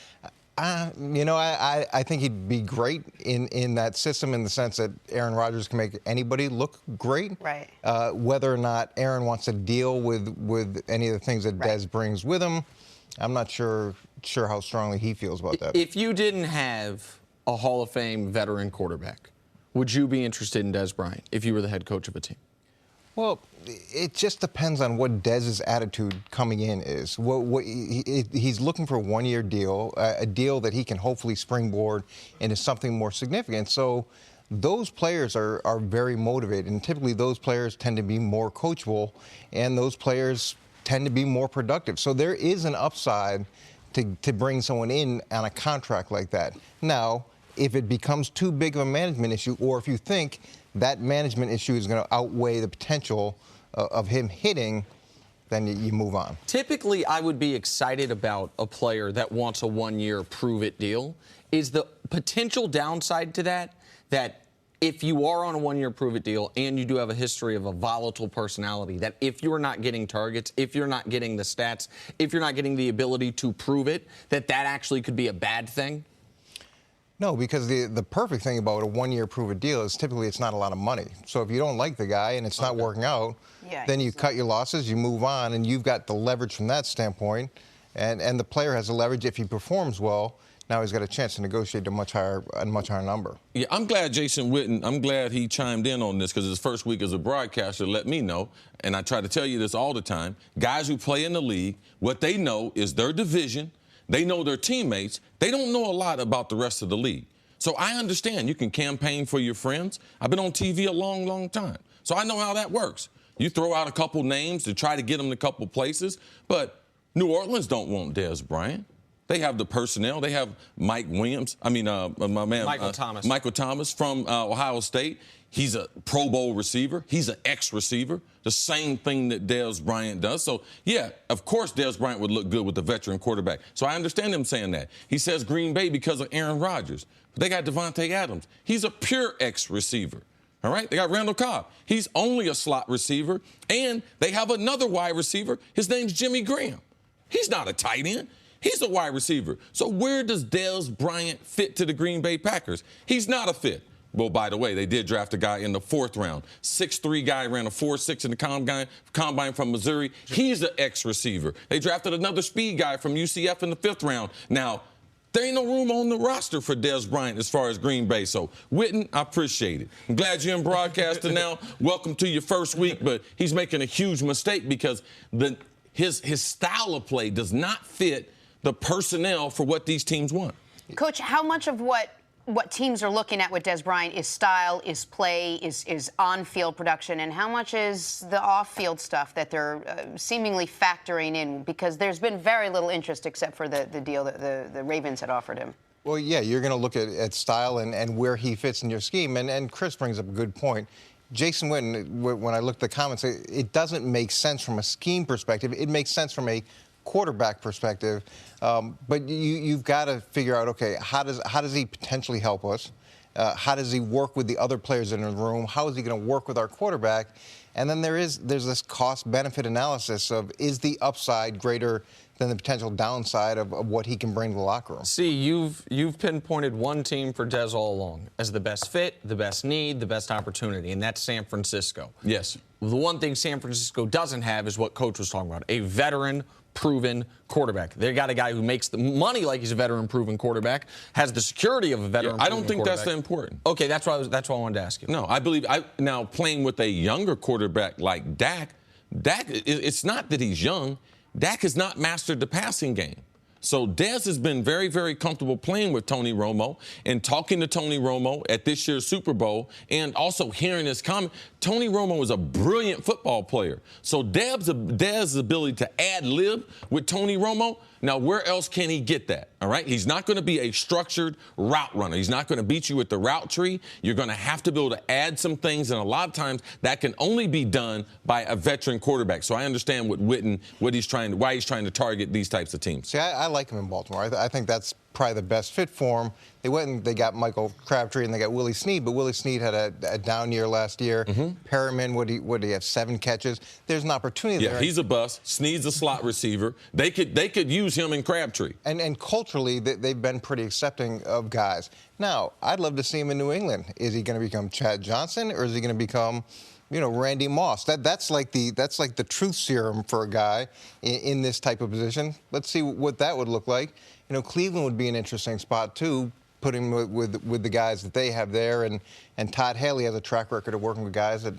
I think he'd be great in that system, in the sense that Aaron Rodgers can make anybody look great. Right. Whether or not Aaron wants to deal with any of the things that Dez brings with him, I'm not sure how strongly he feels about that. If you didn't have a Hall of Fame veteran quarterback, would you be interested in Dez Bryant if you were the head coach of a team? Well, it just depends on what Dez's attitude coming in is. He's looking for a one-year deal, a deal that he can hopefully springboard into something more significant. So those players are very motivated, and typically those players tend to be more coachable, and those players tend to be more productive. So there is an upside to bring someone in on a contract like that. Now, if it becomes too big of a management issue, or if you think that management issue is going to outweigh the potential of him hitting, then you move on. Typically, I would be excited about a player that wants a one-year prove-it deal. Is the potential downside to that if you are on a one-year prove-it deal and you do have a history of a volatile personality, that if you're not getting targets, if you're not getting the stats, if you're not getting the ability to prove it, that actually could be a bad thing? No, because the perfect thing about a one-year prove-it deal is typically it's not a lot of money. So if you don't like the guy and it's not working out, then you cut your losses, you move on, and you've got the leverage from that standpoint. And the player has the leverage if he performs well. Now he's got a chance to negotiate a much higher number. Yeah, I'm glad Jason Witten, I'm glad he chimed in on this, because his first week as a broadcaster let me know, and I try to tell you this all the time, guys who play in the league, what they know is their division. They know their teammates. They don't know a lot about the rest of the league. So I understand you can campaign for your friends. I've been on TV a long, long time. So I know how that works. You throw out a couple names to try to get them to a couple places. But New Orleans don't want Dez Bryant. They have the personnel. They have Michael Thomas. Michael Thomas from Ohio State. He's a Pro Bowl receiver. He's an ex-receiver. The same thing that Dez Bryant does. So, yeah, of course Dez Bryant would look good with the veteran quarterback. So I understand him saying that. He says Green Bay because of Aaron Rodgers. But they got Devontae Adams. He's a pure ex-receiver. All right? They got Randall Cobb. He's only a slot receiver. And they have another wide receiver. His name's Jimmy Graham. He's not a tight end. He's a wide receiver. So where does Dez Bryant fit to the Green Bay Packers? He's not a fit. Well, by the way, they did draft a guy in the 4th round. 6'3" guy, ran a 4.6 in the combine from Missouri. He's an ex-receiver. They drafted another speed guy from UCF in the 5th round. Now, there ain't no room on the roster for Dez Bryant as far as Green Bay. So, Witten, I appreciate it. I'm glad you're in broadcasting now. Welcome to your first week, but he's making a huge mistake because his style of play does not fit the personnel for what these teams want. Coach, how much of what teams are looking at with Dez Bryant is style, is play, is on-field production, and how much is the off-field stuff that they're seemingly factoring in? Because there's been very little interest except for the deal that the Ravens had offered him. Well, yeah, you're going to look at style and where he fits in your scheme. And Chris brings up a good point. Jason Witten, when I looked at the comments, it doesn't make sense from a scheme perspective. It makes sense from a quarterback perspective, but you've got to figure out, okay, how does he potentially help us? How does he work with the other players in the room? How is he going to work with our quarterback? And then there's this cost-benefit analysis of, is the upside greater than the potential downside of what he can bring to the locker room? See, you've pinpointed one team for Dez all along as the best fit, the best need, the best opportunity, and that's San Francisco. Yes. The one thing San Francisco doesn't have is what Coach was talking about, a veteran, proven quarterback. They got a guy who makes the money like he's a veteran, proven quarterback, has the security of a veteran. I don't think that's that important. Okay, that's why I wanted to ask you. No, I believe now playing with a younger quarterback like Dak, it's not that he's young. Dak has not mastered the passing game. So Dez has been very, very comfortable playing with Tony Romo and talking to Tony Romo at this year's Super Bowl and also hearing his comment. Tony Romo is a brilliant football player. So Dez's ability to ad-lib with Tony Romo, now where else can he get that? All right? He's not going to be a structured route runner. He's not going to beat you with the route tree. You're going to have to be able to add some things, and a lot of times that can only be done by a veteran quarterback. So I understand why he's trying to target these types of teams. See, I like him in Baltimore. I think that's probably the best fit for him. They went and they got Michael Crabtree and they got Willie Snead, but Willie Snead had a down year last year. Perriman, what did he have, 7 catches? There's an opportunity there. Yeah, he's a bust. Snead's a slot receiver. They could use him in Crabtree. And culturally, they've been pretty accepting of guys. Now, I'd love to see him in New England. Is he going to become Chad Johnson, or is he going to become, Randy Moss? That's like the truth serum for a guy in this type of position. Let's see what that would look like. Cleveland would be an interesting spot too, putting with the guys that they have there, and Todd Haley has a track record of working with guys that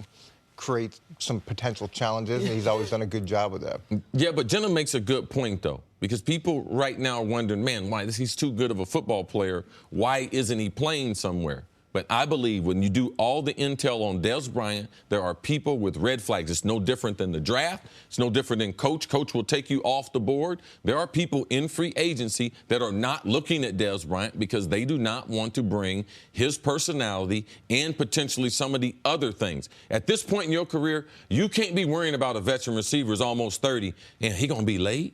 create some potential challenges, and he's always done a good job with that. Yeah, but Jenna makes a good point, though, because people right now are wondering, man, why he's too good of a football player. Why isn't he playing somewhere? But I believe when you do all the intel on Dez Bryant, there are people with red flags. It's no different than the draft. It's no different than coach. Coach will take you off the board. There are people in free agency that are not looking at Dez Bryant because they do not want to bring his personality and potentially some of the other things. At this point in your career, you can't be worrying about a veteran receiver who's almost 30, and he going to be late?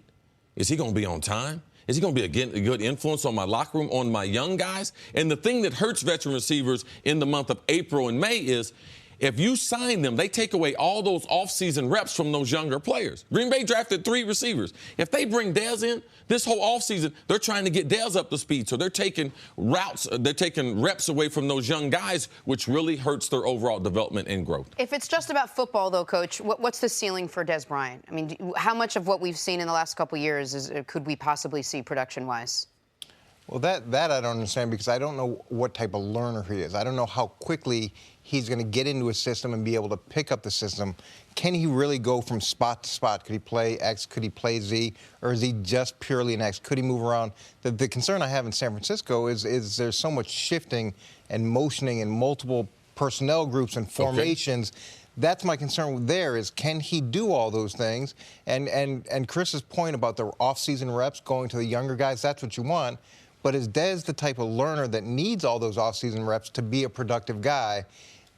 Is he going to be on time? Is he going to be a good influence on my locker room, on my young guys? And the thing that hurts veteran receivers in the month of April and May is if you sign them, they take away all those offseason reps from those younger players. Green Bay drafted 3 receivers. If they bring Dez in, this whole offseason, they're trying to get Dez up to speed. So they're taking reps away from those young guys, which really hurts their overall development and growth. If it's just about football, though, Coach, what's the ceiling for Dez Bryant? I mean, how much of what we've seen in the last couple of years could we possibly see production-wise? Well, that I don't understand because I don't know what type of learner he is. I don't know how quickly he's going to get into a system and be able to pick up the system. Can he really go from spot to spot? Could he play X? Could he play Z? Or is he just purely an X? Could he move around? The concern I have in San Francisco is there's so much shifting and motioning in multiple personnel groups and formations. Okay. That's my concern there is can he do all those things? And Chris's point about the offseason reps going to the younger guys, that's what you want. But is Dez the type of learner that needs all those offseason reps to be a productive guy?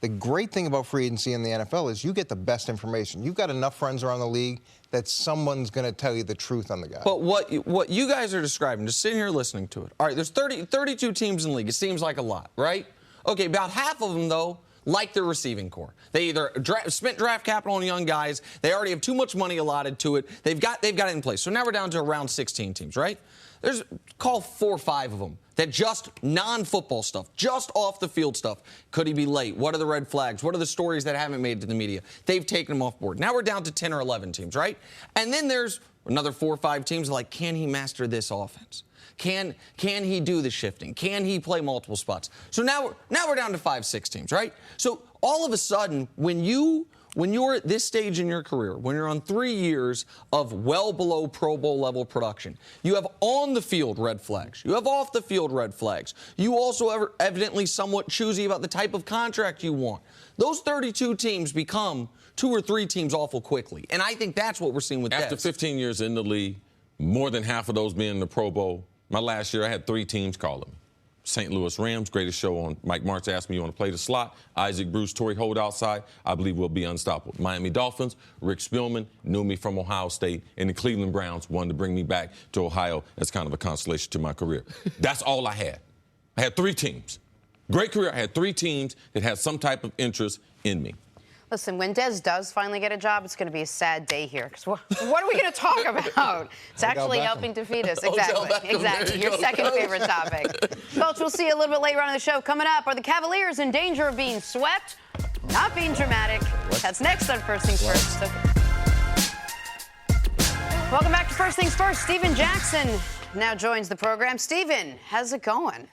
The great thing about free agency in the NFL is you get the best information. You've got enough friends around the league that someone's going to tell you the truth on the guy. But what you guys are describing, just sitting here listening to it. All right, there's 32 teams in the league. It seems like a lot, right? Okay, about half of them, though, like their receiving core. They either spent draft capital on young guys. They already have too much money allotted to it. They've got it in place. So now we're down to around 16 teams, right? There's call 4 or 5 of them that just non-football stuff, just off the field stuff. Could he be late? What are the red flags? What are the stories that haven't made it to the media? They've taken him off board. Now we're down to 10 or 11 teams, right? And then there's another 4 or 5 teams like, can he master this offense? Can he do the shifting? Can he play multiple spots? So now we're down to 5, 6 teams, right? So all of a sudden, when you're at this stage in your career, when you're on 3 years of well below Pro Bowl level production, you have on the field red flags. You have off the field red flags. You also are evidently somewhat choosy about the type of contract you want. Those 32 teams become 2 or 3 teams awful quickly. And I think that's what we're seeing with Dez. After 15 years in the league, more than half of those being in the Pro Bowl, my last year I had 3 teams calling me. St. Louis Rams, greatest show on. Mike Martz asked me, you want to play the slot? Isaac Bruce, Torrey Holt outside. I believe we'll be unstoppable. Miami Dolphins, Rick Spielman knew me from Ohio State, and the Cleveland Browns wanted to bring me back to Ohio as kind of a consolation to my career. That's all I had. I had 3 teams. Great career. I had 3 teams that had some type of interest in me. Listen, when Dez does finally get a job, it's going to be a sad day here. Because what are we going to talk about? It's actually helping defeat us. Exactly. Your second favorite topic. Coach, we'll see you a little bit later on in the show. Coming up, are the Cavaliers in danger of being swept? Not being dramatic. That's next on First Things First. Welcome back to First Things First. Steven Jackson now joins the program. Steven, how's it going?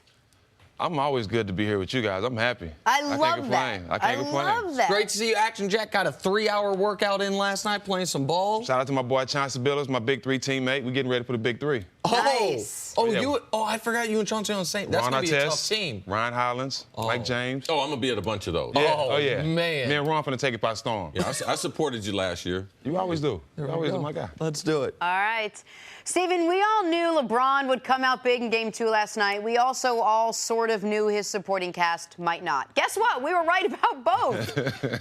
I'm always good to be here with you guys. I'm happy. I love that. I can't complain. Love that. Great to see you. Action Jack got a 3-hour workout in last night playing some ball. Shout out to my boy Chauncey Billups, my Big 3 teammate. We're getting ready for the Big 3. Nice. I forgot you and Chauncey on the same. That's going to be a tough team. Ryan Hollins, Mike James. Oh, I'm going to be at a bunch of those. Yeah. Man. Me and Ron finna take it by storm. Yeah, I supported you last year. You always do. You always are my guy. Let's do it. All right. Stephen, we all knew LeBron would come out big in Game 2 last night. We also all sort of knew his supporting cast might not. Guess what? We were right about both.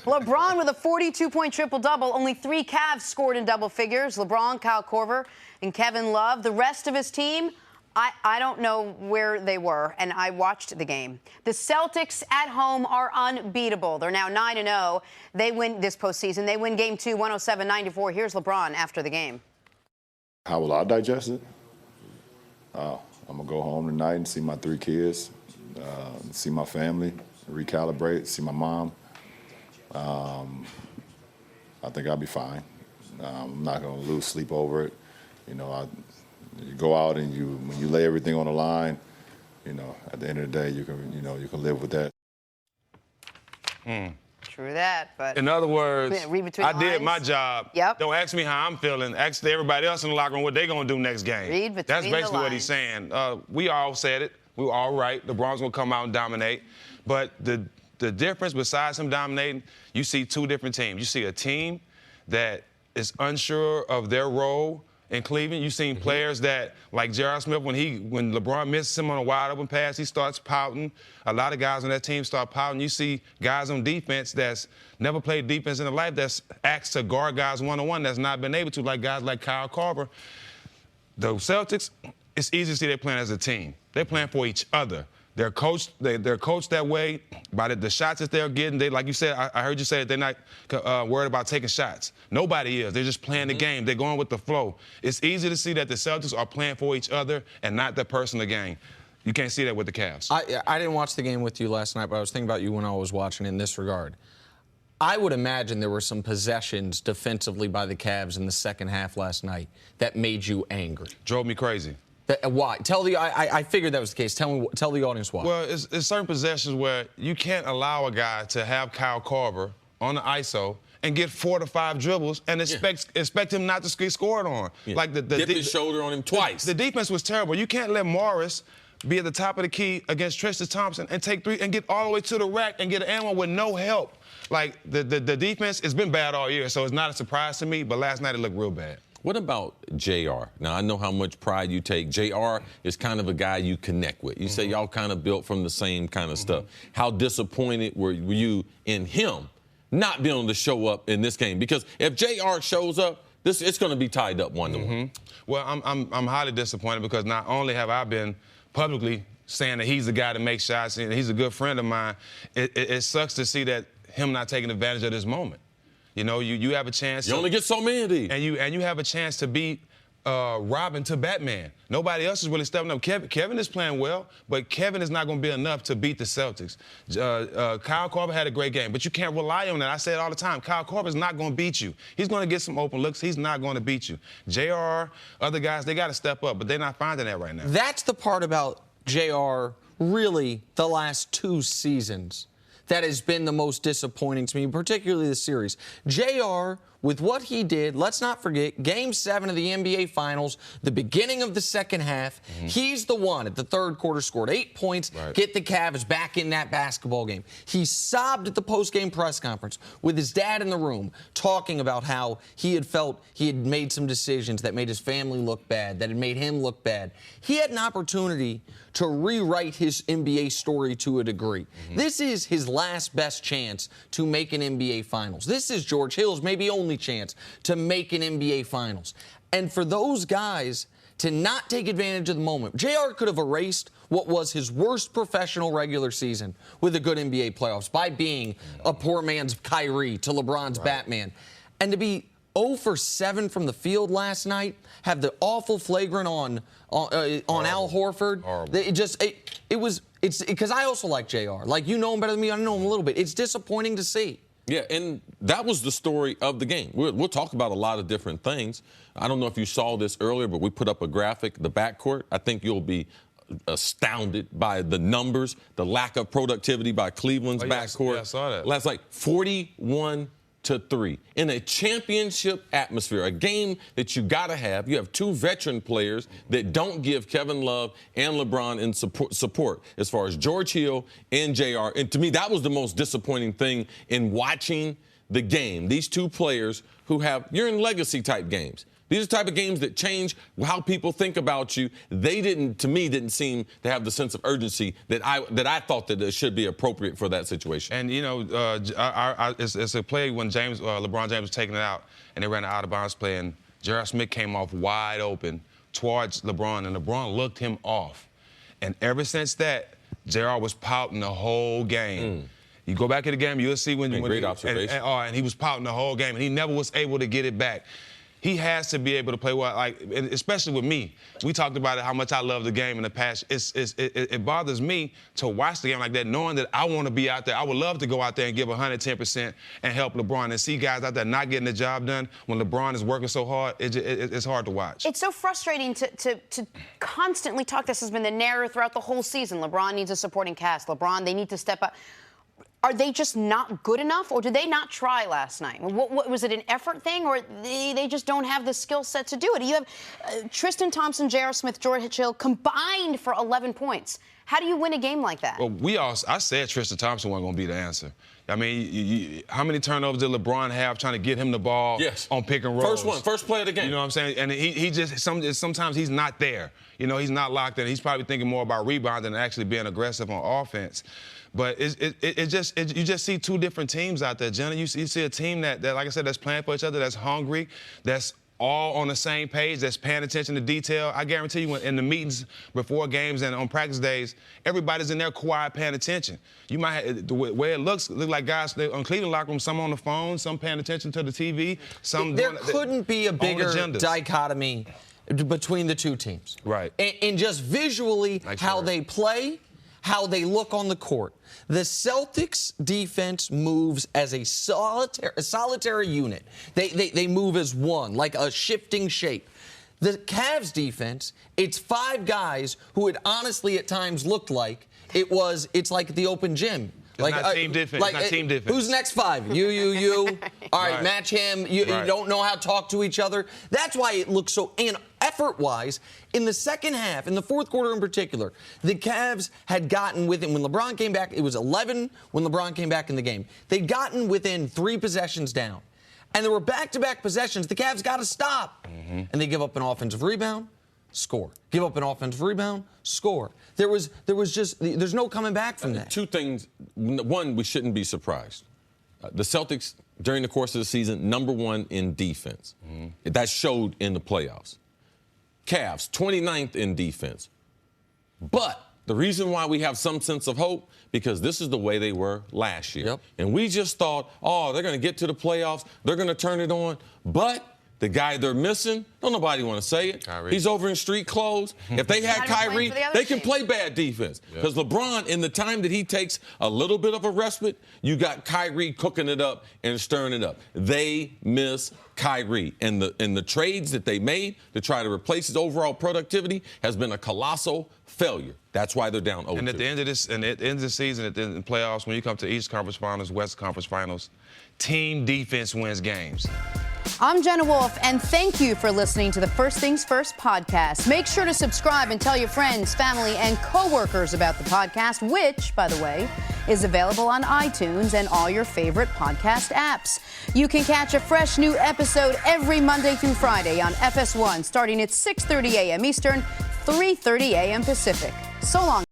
LeBron with a 42-point triple-double. Only 3 Cavs scored in double figures. LeBron, Kyle Korver, and Kevin Love. The rest of his team, I don't know where they were, and I watched the game. The Celtics at home are unbeatable. They're now 9-0. They win this postseason. They win Game 2, 107-94. Here's LeBron after the game. How will I digest it? I'm going to go home tonight and see my 3 kids, see my family, recalibrate, see my mom. I think I'll be fine. I'm not going to lose sleep over it. You go out and when you lay everything on the line, at the end of the day, you can live with that. True that, but in other words, I did my job. Yep. Don't ask me how I'm feeling. Ask everybody else in the locker room what they're going to do next game. Read between That's basically the what he's saying. We all said it. We were all right. LeBron's going to come out and dominate. But the difference, besides him dominating, you see 2 different teams. You see a team that is unsure of their role in Cleveland. You've seen players that, like J.R. Smith, when LeBron misses him on a wide open pass, he starts pouting. A lot of guys on that team start pouting. You see guys on defense that's never played defense in their life that's asked to guard guys one-on-one that's not been able to, like guys like Kyle Korver. The Celtics, it's easy to see they're playing as a team. They're playing for each other. They're coached that way by the shots that they're getting. They, like you said, I heard you say that they're not worried about taking shots. Nobody is. They're just playing the game. They're going with the flow. It's easy to see that the Celtics are playing for each other and not the personal game. You can't see that with the Cavs. I didn't watch the game with you last night, but I was thinking about you when I was watching in this regard. I would imagine there were some possessions defensively by the Cavs in the second half last night that made you angry. Drove me crazy. Why? I figured that was the case. Tell the audience why. Well, it's certain possessions where you can't allow a guy to have Kyle Korver on the ISO and get 4 to 5 dribbles and expect him not to get scored on. Yeah. Like dip his shoulder on him twice. The defense was terrible. You can't let Morris be at the top of the key against Tristan Thompson and take 3 and get all the way to the rack and get an and one with no help. Like the defense, it's been bad all year, so it's not a surprise to me. But last night it looked real bad. What about JR? Now, I know how much pride you take. JR is kind of a guy you connect with. You say y'all kind of built from the same kind of stuff. How disappointed were you in him not being able to show up in this game? Because if JR shows up, it's going to be tied up 1-1. Well, I'm highly disappointed because not only have I been publicly saying that he's the guy to make shots and he's a good friend of mine, it sucks to see that him not taking advantage of this moment. You have a chance. You only get so many of these. And you have a chance to beat Robin to Batman. Nobody else is really stepping up. Kevin is playing well, but Kevin is not going to be enough to beat the Celtics. Kyle Korver had a great game, but you can't rely on that. I say it all the time. Kyle Korver is not going to beat you. He's going to get some open looks. He's not going to beat you. JR, other guys, they got to step up, but they're not finding that right now. That's the part about JR really the last 2 seasons that has been the most disappointing to me, particularly the series. JR, with what he did, let's not forget, Game 7 of the NBA Finals, the beginning of the second half, he's the one at the third quarter scored 8 points, get the Cavs back in that basketball game. He sobbed at the post-game press conference with his dad in the room, talking about how he had felt he had made some decisions that made his family look bad, that had made him look bad. He had an opportunity to rewrite his NBA story to a degree. This is his last best chance to make an NBA Finals. This is George Hill's maybe only chance to make an NBA Finals. And for those guys to not take advantage of the moment, JR could have erased what was his worst professional regular season with a good NBA playoffs by being a poor man's Kyrie to LeBron's Batman. And to be 0 for 7 from the field last night, have the awful flagrant on Al Horford. It's because I also like JR. Like, you know him better than me. I know him a little bit. It's disappointing to see. Yeah, and that was the story of the game. We'll talk about a lot of different things. I don't know if you saw this earlier, but we put up a graphic, the backcourt. I think you'll be astounded by the numbers, the lack of productivity by Cleveland's backcourt. Yeah, I saw that. Last night, 41 to 3 in a championship atmosphere, a game that you got to have. You have two veteran players that don't give Kevin Love and LeBron in support as far as George Hill and JR. And to me, that was the most disappointing thing in watching the game. These two players who you're in legacy type games. These are the type of games that change how people think about you. They didn't seem to have the sense of urgency that I thought that it should be appropriate for that situation. And, it's a play when LeBron James was taking it out, and they ran an out-of-bounds play, and J.R. Smith came off wide open towards LeBron, and LeBron looked him off. And ever since that, J.R. was pouting the whole game. You go back to the game, you'll see when great observation. And he was pouting the whole game, and he never was able to get it back. He has to be able to play well, especially with me. We talked about it, how much I love the game in the past. It bothers me to watch the game like that, knowing that I want to be out there. I would love to go out there and give 110% and help LeBron, and see guys out there not getting the job done when LeBron is working so hard. It's hard to watch. It's so frustrating to constantly talk. This has been the narrative throughout the whole season. LeBron needs a supporting cast. LeBron, they need to step up. Are they just not good enough, or did they not try last night? What was it, an effort thing, or they just don't have the skill set to do it? You have Tristan Thompson, J.R. Smith, George Hill combined for 11 points. How do you win a game like that? Well, I said Tristan Thompson wasn't going to be the answer. I mean, how many turnovers did LeBron have trying to get him the ball on pick and roll? First play of the game. You know what I'm saying? And he just sometimes he's not there. He's not locked in. He's probably thinking more about rebounding than actually being aggressive on offense. But you just see two different teams out there, Jenna. You see a team that, like I said, that's playing for each other, that's hungry, that's all on the same page, that's paying attention to detail. I guarantee you, in the meetings before games and on practice days, everybody's in there quiet, paying attention. You might have, the way it looks like guys on Cleveland locker room, some on the phone, some paying attention to the TV, some there couldn't be a bigger dichotomy between the two teams. Right. And just visually how they play, how they look on the court. The Celtics defense moves as a solitary unit. They move as one, like a shifting shape. The Cavs defense, it's 5 guys who it honestly at times looked like it's like the open gym. It's not team defense. It's not team defense. Who's next 5? You. All right, match him. You don't know how to talk to each other. That's why it looks so. And effort-wise, in the second half, in the fourth quarter in particular, the Cavs had gotten within. When LeBron came back, it was 11 when LeBron came back in the game. They'd gotten within 3 possessions down. And there were back-to-back possessions. The Cavs got to stop. And they give up an offensive rebound. Score. Give up an offensive rebound, score. There's no coming back from that. Two things. One, we shouldn't be surprised. The Celtics, during the course of the season, #1 in defense. That showed in the playoffs. Cavs, 29th in defense. But the reason why we have some sense of hope, because this is the way they were last year. Yep. And we just thought, they're going to get to the playoffs, they're going to turn it on. But the guy they're missing, don't nobody want to say it. Kyrie. He's over in street clothes. If they had Kyrie, they can play bad defense. Because LeBron, in the time that he takes a little bit of a respite, you got Kyrie cooking it up and stirring it up. They miss Kyrie. And the trades that they made to try to replace his overall productivity has been a colossal failure. That's why they're down 0-2. And at the end of the season, at the end of the playoffs, when you come to East Conference Finals, West Conference Finals, team defense wins games. I'm Jenna Wolf, and thank you for listening to the First Things First podcast. Make sure to subscribe and tell your friends, family, and coworkers about the podcast, which, by the way, is available on iTunes and all your favorite podcast apps. You can catch a fresh new episode every Monday through Friday on FS1, starting at 6:30 a.m. Eastern, 3:30 a.m. Pacific. So long.